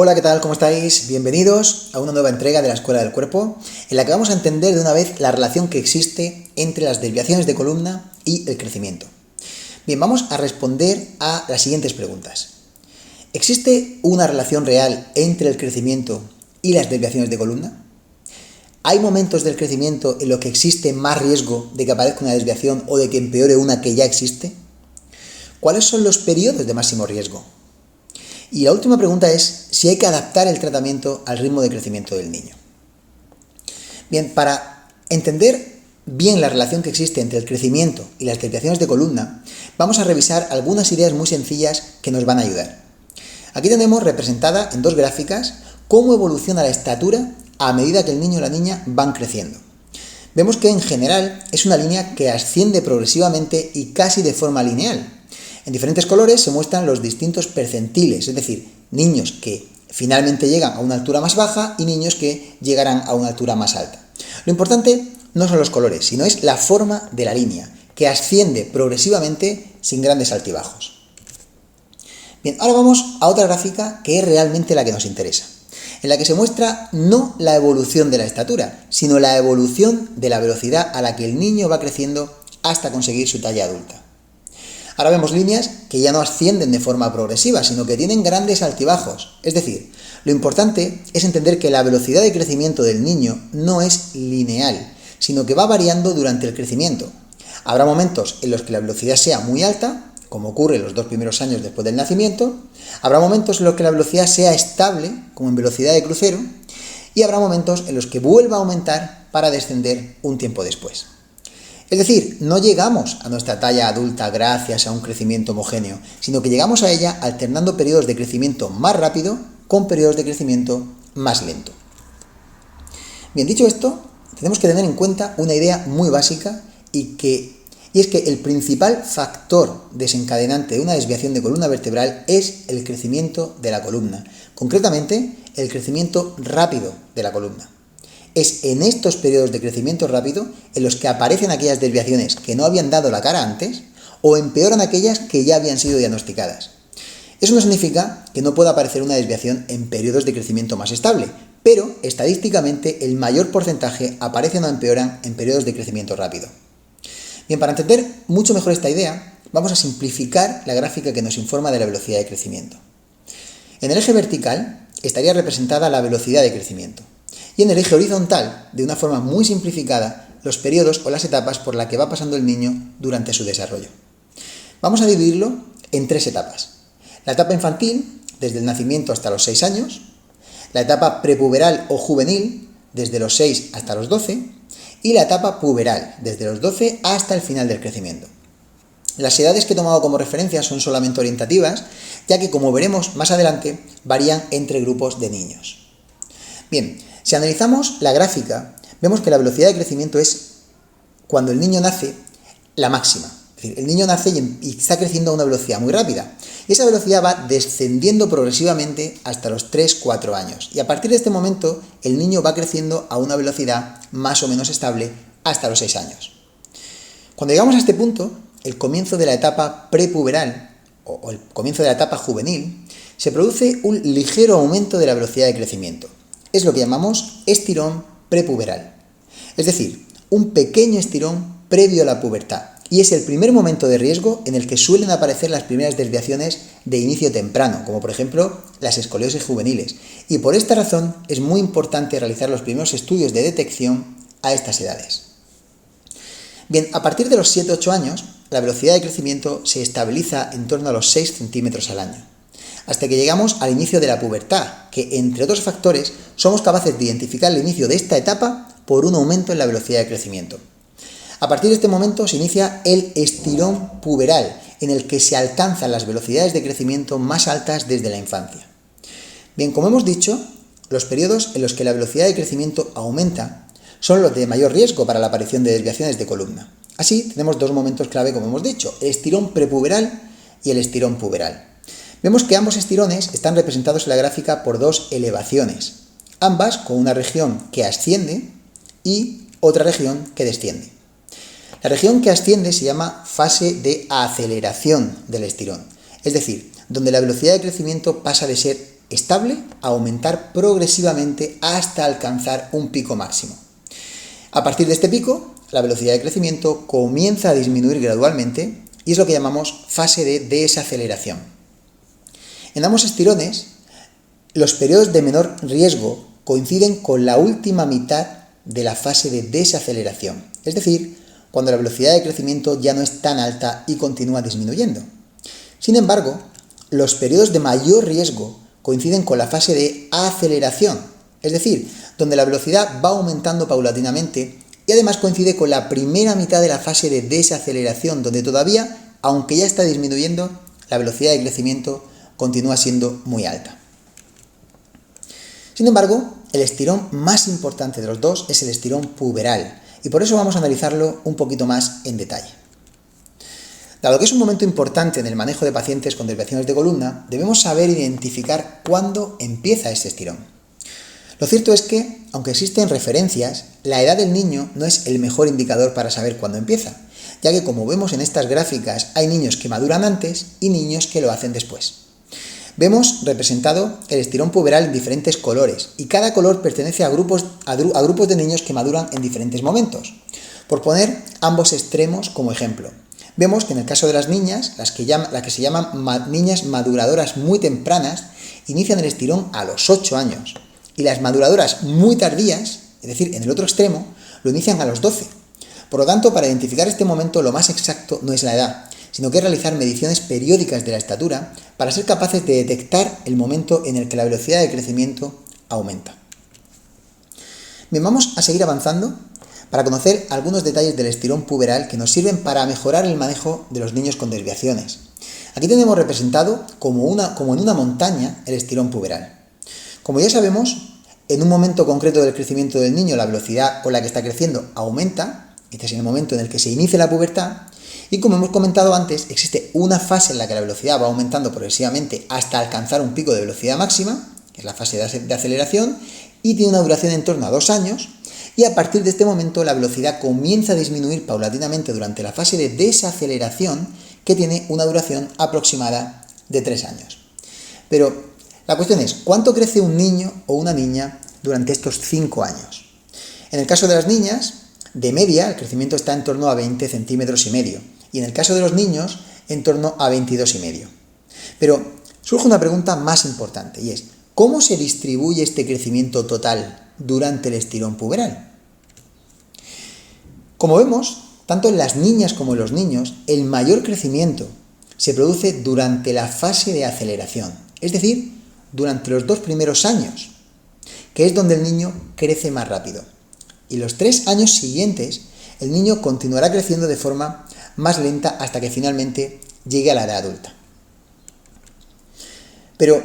Hola, ¿qué tal? ¿Cómo estáis? Bienvenidos a una nueva entrega de la Escuela del Cuerpo, en la que vamos a entender de una vez la relación que existe entre las desviaciones de columna y el crecimiento. Bien, vamos a responder a las siguientes preguntas. ¿Existe una relación real entre el crecimiento y las desviaciones de columna? ¿Hay momentos del crecimiento en los que existe más riesgo de que aparezca una desviación o de que empeore una que ya existe? ¿Cuáles son los periodos de máximo riesgo? Y la última pregunta es si hay que adaptar el tratamiento al ritmo de crecimiento del niño. Bien, para entender bien la relación que existe entre el crecimiento y las desviaciones de columna, vamos a revisar algunas ideas muy sencillas que nos van a ayudar. Aquí tenemos representada en dos gráficas cómo evoluciona la estatura a medida que el niño o la niña van creciendo. Vemos que en general es una línea que asciende progresivamente y casi de forma lineal. En diferentes colores se muestran los distintos percentiles, es decir, niños que finalmente llegan a una altura más baja y niños que llegarán a una altura más alta. Lo importante no son los colores, sino es la forma de la línea, que asciende progresivamente sin grandes altibajos. Bien, ahora vamos a otra gráfica que es realmente la que nos interesa, en la que se muestra no la evolución de la estatura, sino la evolución de la velocidad a la que el niño va creciendo hasta conseguir su talla adulta. Ahora vemos líneas que ya no ascienden de forma progresiva, sino que tienen grandes altibajos. Es decir, lo importante es entender que la velocidad de crecimiento del niño no es lineal, sino que va variando durante el crecimiento. Habrá momentos en los que la velocidad sea muy alta, como ocurre en los 2 primeros años después del nacimiento. Habrá momentos en los que la velocidad sea estable, como en velocidad de crucero, y habrá momentos en los que vuelva a aumentar para descender un tiempo después. Es decir, no llegamos a nuestra talla adulta gracias a un crecimiento homogéneo, sino que llegamos a ella alternando periodos de crecimiento más rápido con periodos de crecimiento más lento. Bien, dicho esto, tenemos que tener en cuenta una idea muy básica y es que el principal factor desencadenante de una desviación de columna vertebral es el crecimiento de la columna, concretamente el crecimiento rápido de la columna. Es en estos periodos de crecimiento rápido en los que aparecen aquellas desviaciones que no habían dado la cara antes o empeoran aquellas que ya habían sido diagnosticadas. Eso no significa que no pueda aparecer una desviación en periodos de crecimiento más estable, pero estadísticamente el mayor porcentaje aparecen o empeoran en periodos de crecimiento rápido. Bien, para entender mucho mejor esta idea, vamos a simplificar la gráfica que nos informa de la velocidad de crecimiento. En el eje vertical estaría representada la velocidad de crecimiento. Y en el eje horizontal, de una forma muy simplificada, los periodos o las etapas por las que va pasando el niño durante su desarrollo. Vamos a dividirlo en 3 etapas. La etapa infantil, desde el nacimiento hasta los 6 años, la etapa prepuberal o juvenil, desde los 6 hasta los 12, y la etapa puberal, desde los 12 hasta el final del crecimiento. Las edades que he tomado como referencia son solamente orientativas, ya que, como veremos más adelante, varían entre grupos de niños. Bien, si analizamos la gráfica, vemos que la velocidad de crecimiento es, cuando el niño nace, la máxima. Es decir, el niño nace y está creciendo a una velocidad muy rápida. Y esa velocidad va descendiendo progresivamente hasta los 3-4 años. Y a partir de este momento, el niño va creciendo a una velocidad más o menos estable hasta los 6 años. Cuando llegamos a este punto, el comienzo de la etapa prepuberal o el comienzo de la etapa juvenil, se produce un ligero aumento de la velocidad de crecimiento. Es lo que llamamos estirón prepuberal. Es decir, un pequeño estirón previo a la pubertad. Y es el primer momento de riesgo en el que suelen aparecer las primeras desviaciones de inicio temprano, como por ejemplo las escoliosis juveniles. Y por esta razón es muy importante realizar los primeros estudios de detección a estas edades. Bien, a partir de los 7-8 años, la velocidad de crecimiento se estabiliza en torno a los 6 centímetros al año, hasta que llegamos al inicio de la pubertad, que entre otros factores somos capaces de identificar el inicio de esta etapa por un aumento en la velocidad de crecimiento. A partir de este momento se inicia el estirón puberal, en el que se alcanzan las velocidades de crecimiento más altas desde la infancia. Bien, como hemos dicho, los periodos en los que la velocidad de crecimiento aumenta son los de mayor riesgo para la aparición de desviaciones de columna. Así, tenemos 2 momentos clave, como hemos dicho, el estirón prepuberal y el estirón puberal. Vemos que ambos estirones están representados en la gráfica por 2 elevaciones, ambas con una región que asciende y otra región que desciende. La región que asciende se llama fase de aceleración del estirón, es decir, donde la velocidad de crecimiento pasa de ser estable a aumentar progresivamente hasta alcanzar un pico máximo. A partir de este pico, la velocidad de crecimiento comienza a disminuir gradualmente y es lo que llamamos fase de desaceleración. En ambos estirones, los periodos de menor riesgo coinciden con la última mitad de la fase de desaceleración, es decir, cuando la velocidad de crecimiento ya no es tan alta y continúa disminuyendo. Sin embargo, los periodos de mayor riesgo coinciden con la fase de aceleración, es decir, donde la velocidad va aumentando paulatinamente y además coincide con la primera mitad de la fase de desaceleración, donde todavía, aunque ya está disminuyendo, la velocidad de crecimiento continúa siendo muy alta. Sin embargo, el estirón más importante de los dos es el estirón puberal, y por eso vamos a analizarlo un poquito más en detalle. Dado que es un momento importante en el manejo de pacientes con desviaciones de columna, debemos saber identificar cuándo empieza este estirón. Lo cierto es que, aunque existen referencias, la edad del niño no es el mejor indicador para saber cuándo empieza, ya que como vemos en estas gráficas hay niños que maduran antes y niños que lo hacen después. Vemos representado el estirón puberal en diferentes colores y cada color pertenece a grupos de niños que maduran en diferentes momentos. Por poner ambos extremos como ejemplo, vemos que en el caso de las niñas, las que se llaman niñas maduradoras muy tempranas, inician el estirón a los 8 años y las maduradoras muy tardías, es decir, en el otro extremo, lo inician a los 12. Por lo tanto, para identificar este momento lo más exacto no es la edad, sino que es realizar mediciones periódicas de la estatura para ser capaces de detectar el momento en el que la velocidad de crecimiento aumenta. Bien, vamos a seguir avanzando para conocer algunos detalles del estirón puberal que nos sirven para mejorar el manejo de los niños con desviaciones. Aquí tenemos representado como en una montaña el estirón puberal. Como ya sabemos, en un momento concreto del crecimiento del niño la velocidad con la que está creciendo aumenta, este es el momento en el que se inicia la pubertad, y como hemos comentado antes, existe una fase en la que la velocidad va aumentando progresivamente hasta alcanzar un pico de velocidad máxima, que es la fase de aceleración, y tiene una duración en torno a 2 años, y a partir de este momento la velocidad comienza a disminuir paulatinamente durante la fase de desaceleración, que tiene una duración aproximada de 3 años. Pero la cuestión es, ¿cuánto crece un niño o una niña durante estos 5 años? En el caso de las niñas, de media, el crecimiento está en torno a 20 centímetros y medio, y en el caso de los niños, en torno a 22,5. Pero surge una pregunta más importante, y es, ¿cómo se distribuye este crecimiento total durante el estirón puberal? Como vemos, tanto en las niñas como en los niños, el mayor crecimiento se produce durante la fase de aceleración, es decir, durante los 2 primeros años, que es donde el niño crece más rápido. Y los 3 años siguientes, el niño continuará creciendo de forma más lenta hasta que finalmente llegue a la edad adulta. Pero,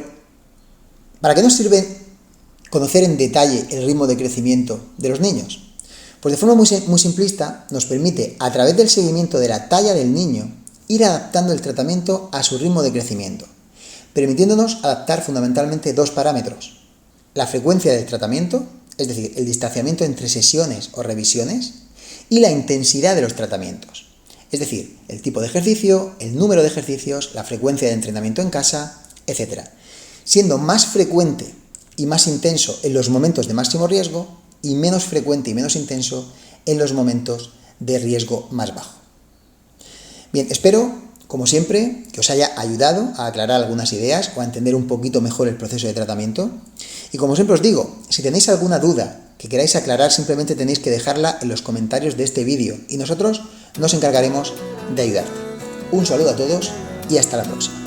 ¿para qué nos sirve conocer en detalle el ritmo de crecimiento de los niños? Pues de forma muy simplista nos permite, a través del seguimiento de la talla del niño, ir adaptando el tratamiento a su ritmo de crecimiento, permitiéndonos adaptar fundamentalmente 2 parámetros: la frecuencia del tratamiento, es decir, el distanciamiento entre sesiones o revisiones, y la intensidad de los tratamientos, es decir, el tipo de ejercicio, el número de ejercicios, la frecuencia de entrenamiento en casa, etc., siendo más frecuente y más intenso en los momentos de máximo riesgo y menos frecuente y menos intenso en los momentos de riesgo más bajo. Bien, espero, como siempre, que os haya ayudado a aclarar algunas ideas o a entender un poquito mejor el proceso de tratamiento. Y como siempre os digo, si tenéis alguna duda que queráis aclarar, simplemente tenéis que dejarla en los comentarios de este vídeo y nosotros nos encargaremos de ayudarte. Un saludo a todos y hasta la próxima.